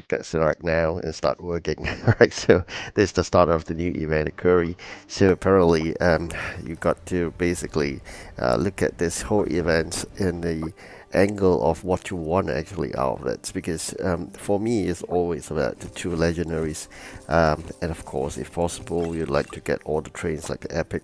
get select now and start working. Right, so this is the start of the new event at Quarry. So apparently, you got to basically look at this whole event in the angle of what you want actually out of it, because for me it's always about the two legendaries, and of course if possible you'd like to get all the trains like epic,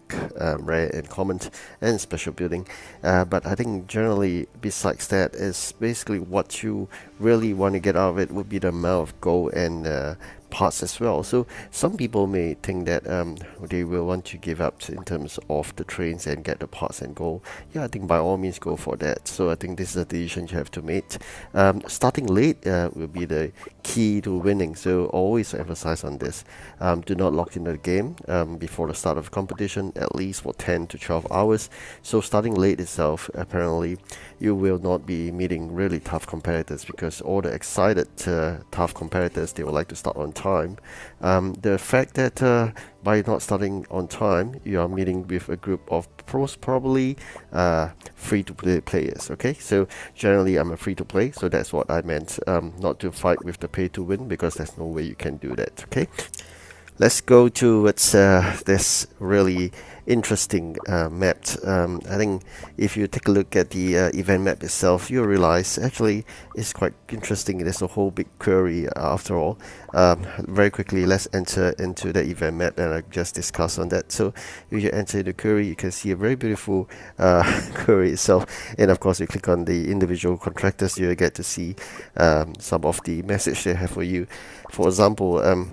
rare and common and special building, but I think generally besides that is basically what you really want to get out of it would be the amount of gold and parts as well. So some people may think that they will want to give up in terms of the trains and get the parts and gold. Yeah, I think by all means go for that. So I think this is a decision you have to make. Starting late will be the key to winning. So always emphasize on this. Do not lock in the game before the start of competition, at least for 10 to 12 hours. So starting late itself, apparently you will not be meeting really tough competitors, because all the excited tough competitors, they would like to start on time. The fact that by not starting on time, you are meeting with a group of probably free-to-play players. Okay, so generally I'm a free-to-play, so that's what I meant, not to fight with the pay-to-win, because there's no way you can do that. Okay, let's go towards this really interesting map. I think if you take a look at the event map itself, you realize actually it's quite interesting. There's a whole big query after all. Very quickly, let's enter into the event map and I just discuss on that. So if you enter the query, you can see a very beautiful query itself, and of course you click on the individual contractors, you get to see some of the message they have for you. For example,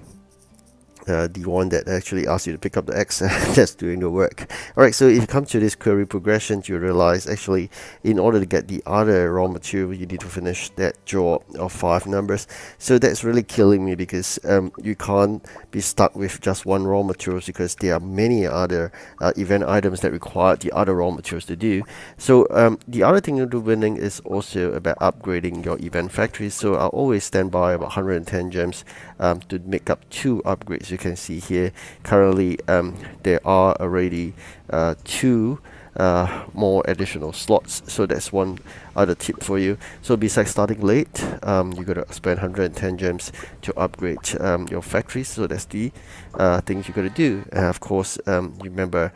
the one that actually asks you to pick up the X that's doing the work. Alright, so if you come to this query progression, you realize actually in order to get the other raw material, you need to finish that job of 5 numbers. So that's really killing me, because you can't be stuck with just one raw materials, because there are many other event items that require the other raw materials to do. So the other thing you do winning is also about upgrading your event factories. So I'll always stand by about 110 gems to make up 2 upgrades. You can see here currently there are already 2 more additional slots, so that's one other tip for you. So besides starting late, you gotta spend 110 gems to upgrade your factories, so that's the things you gotta do. Of course, you remember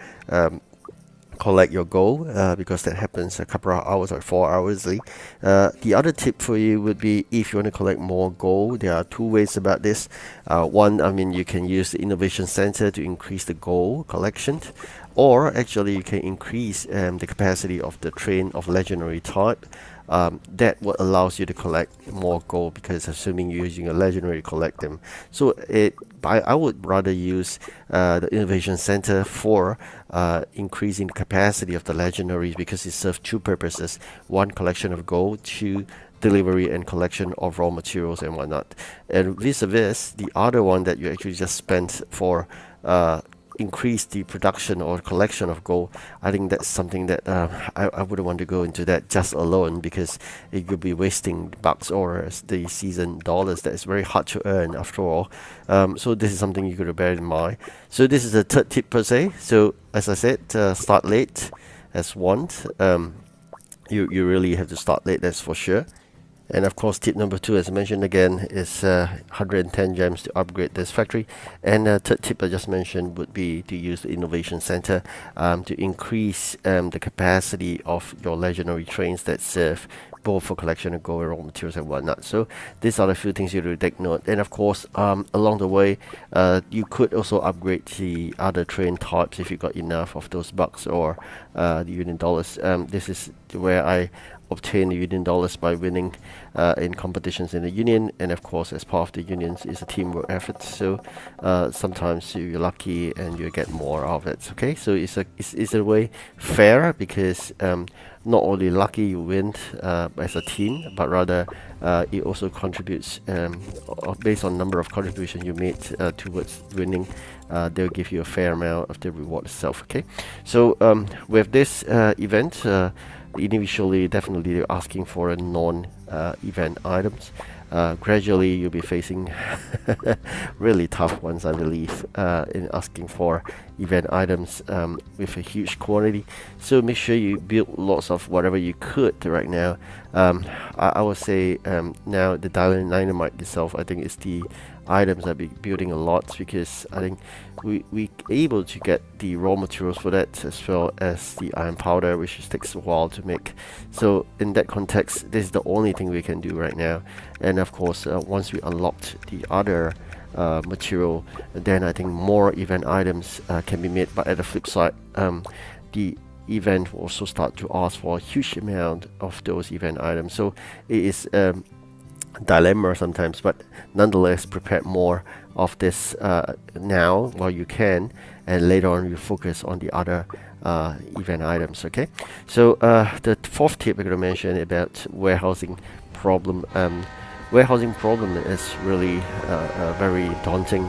collect your gold, because that happens a couple of hours or 4 hours late. The other tip for you would be, if you want to collect more gold, there are 2 ways about this. One, I mean, you can use the innovation center to increase the gold collection, or actually you can increase the capacity of the train of legendary type. That what allows you to collect more gold, because assuming you're using a legendary to collect them. So I would rather use the innovation center for increasing the capacity of the legendaries, because it serves 2 purposes: 1, collection of gold; 2, delivery and collection of raw materials and whatnot. And vis-a-vis the other one that you actually just spent for increase the production or collection of gold, I think that's something that I wouldn't want to go into that just alone, because it could be wasting bucks or the season dollars that is very hard to earn after all. So this is something you could bear in mind. So this is the third tip per se. So as I said, start late as one. You really have to start late, that's for sure. And of course, tip number 2, as I mentioned again, is 110 gems to upgrade this factory. And third tip I just mentioned would be to use the innovation center to increase the capacity of your legendary trains that serve both for collection of gold, raw materials and whatnot. So these are the few things you have to take note. And of course, along the way, you could also upgrade the other train types if you got enough of those bucks or the union dollars. This is where I obtain the union dollars by winning in competitions in the union, and of course as part of the unions is a teamwork effort, so sometimes you're lucky and you get more of it. Okay, so it's a way fair, because not only lucky you win as a team, but rather it also contributes based on number of contributions you made towards winning. They'll give you a fair amount of the reward itself. Okay, so with this event, individually definitely they're asking for a non event items. gradually you'll be facing really tough ones, I believe, in asking for event items with a huge quantity. So make sure you build lots of whatever you could right now. I would say now the dynamite itself, I think, is the items I'll be building a lot, because I think we able to get the raw materials for that, as well as the iron powder, which just takes a while to make. So in that context, this is the only thing we can do right now. And of course, once we unlocked the other material, then I think more event items can be made. But at the flip side, the event will also start to ask for a huge amount of those event items. So it is dilemma sometimes, but nonetheless, prepare more of this now while you can, and later on you focus on the other event items. Okay, so the fourth tip I'm going to mention about warehousing problem. Warehousing problem is really very daunting.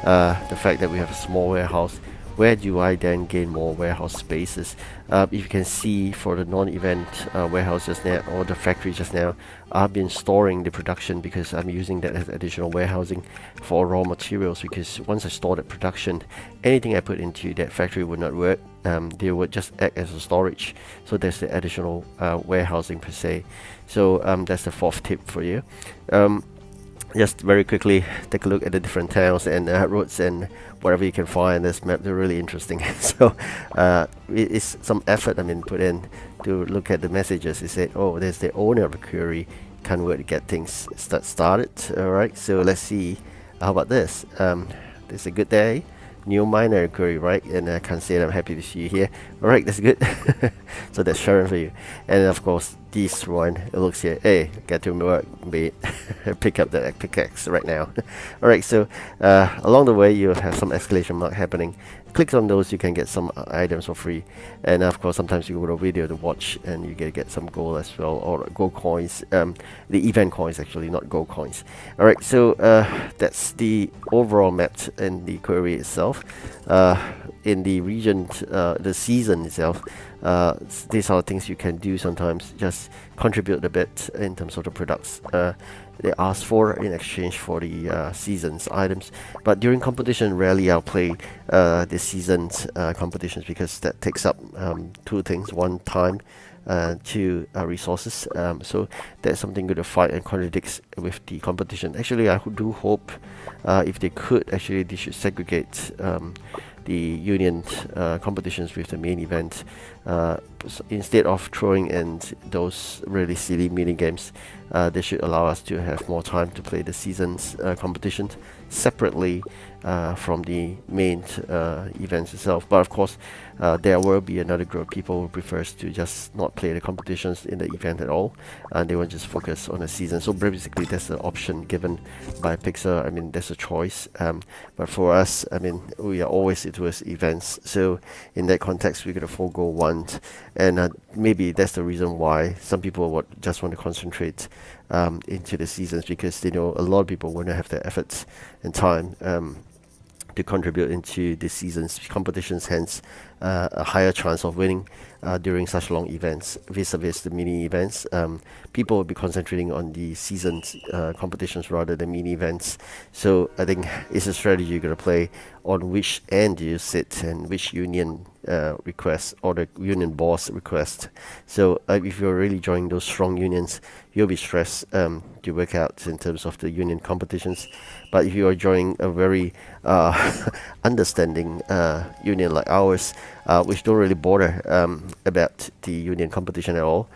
The fact that we have a small warehouse, where do I then gain more warehouse spaces? If you can see, for the non-event warehouse just now, or the factory just now, I've been storing the production because I'm using that as additional warehousing for raw materials, because once I store that production, anything I put into that factory would not work. They would just act as a storage. So there's the additional warehousing per se. So that's the fourth tip for you. Just very quickly take a look at the different towns and roads and whatever you can find in this map. They're really interesting. So it is some effort put in to look at the messages. It said, oh, there's the owner of the quarry, can't wait to get things started. All right, so let's see. How about this? This is a good day. New miner quarry, right? And I can say that I'm happy to see you here. All right, that's good. So that's Sharon for you. And of course, this one, it looks here. Hey, get to work, mate. Pick up that pickaxe right now. All right, so along the way, you have some exclamation mark happening. Click on those, you can get some items for free. And of course, sometimes you go to a video to watch, and you get some gold as well, or gold coins. The event coins, actually, not gold coins. All right, so that's the overall map in the quarry itself. In the region, the season itself, these are things you can do sometimes. Just contribute a bit in terms of the products they ask for in exchange for the seasons items. But during competition, rarely I'll play the seasons competitions, because that takes up two things: one, time, two, resources. So that's something good to fight and contradicts with the competition. Actually, I do hope if they could, actually they should segregate the union competitions with the main event. Instead of throwing in those really silly mini games, they should allow us to have more time to play the seasons competitions separately from the main events itself. But of course, there will be another group of people who prefers to just not play the competitions in the event at all, and they will just focus on the season. So basically, that's the option given by Pixar. That's a choice. But for us, we are always towards events. So in that context, we're gonna forego one, and maybe that's the reason why some people would just want to concentrate into the seasons, because they know a lot of people want to have the efforts and time to contribute into the season's competitions, hence a higher chance of winning during such long events vis-a-vis the mini events. People will be concentrating on the season's competitions rather than mini events. So I think it's a strategy you're going to play on which end you sit and which union request, or the union boss request. So if you're really joining those strong unions, you'll be stressed to work out in terms of the union competitions. But if you are joining a very understanding union like ours, which don't really bother about the union competition at all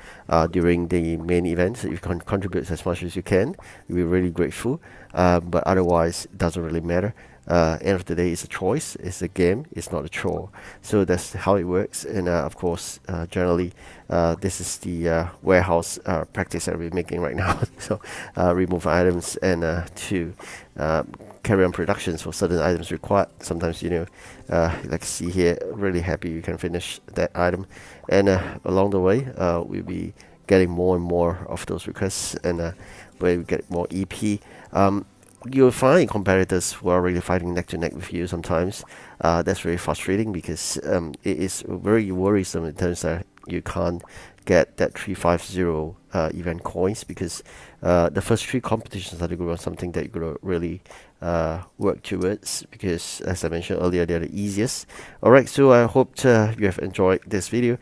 during the main events, if you can contribute as much as you can, we're really grateful. But otherwise, it doesn't really matter. End of the day, it's a choice, it's a game, it's not a chore. So that's how it works. And of course, generally, this is the warehouse practice that we're making right now. So remove items and to carry on productions for certain items required. Sometimes, like see here, really happy you can finish that item. And along the way, we'll be getting more and more of those requests, and where we get more EP. You'll find competitors who are really fighting neck to neck with you sometimes. That's very frustrating, because it is very worrisome in terms that you can't get that 350 event coins, because the first three competitions are going to be something that you're going to really work towards, because as I mentioned earlier, they're the easiest. Alright, so I hope you have enjoyed this video.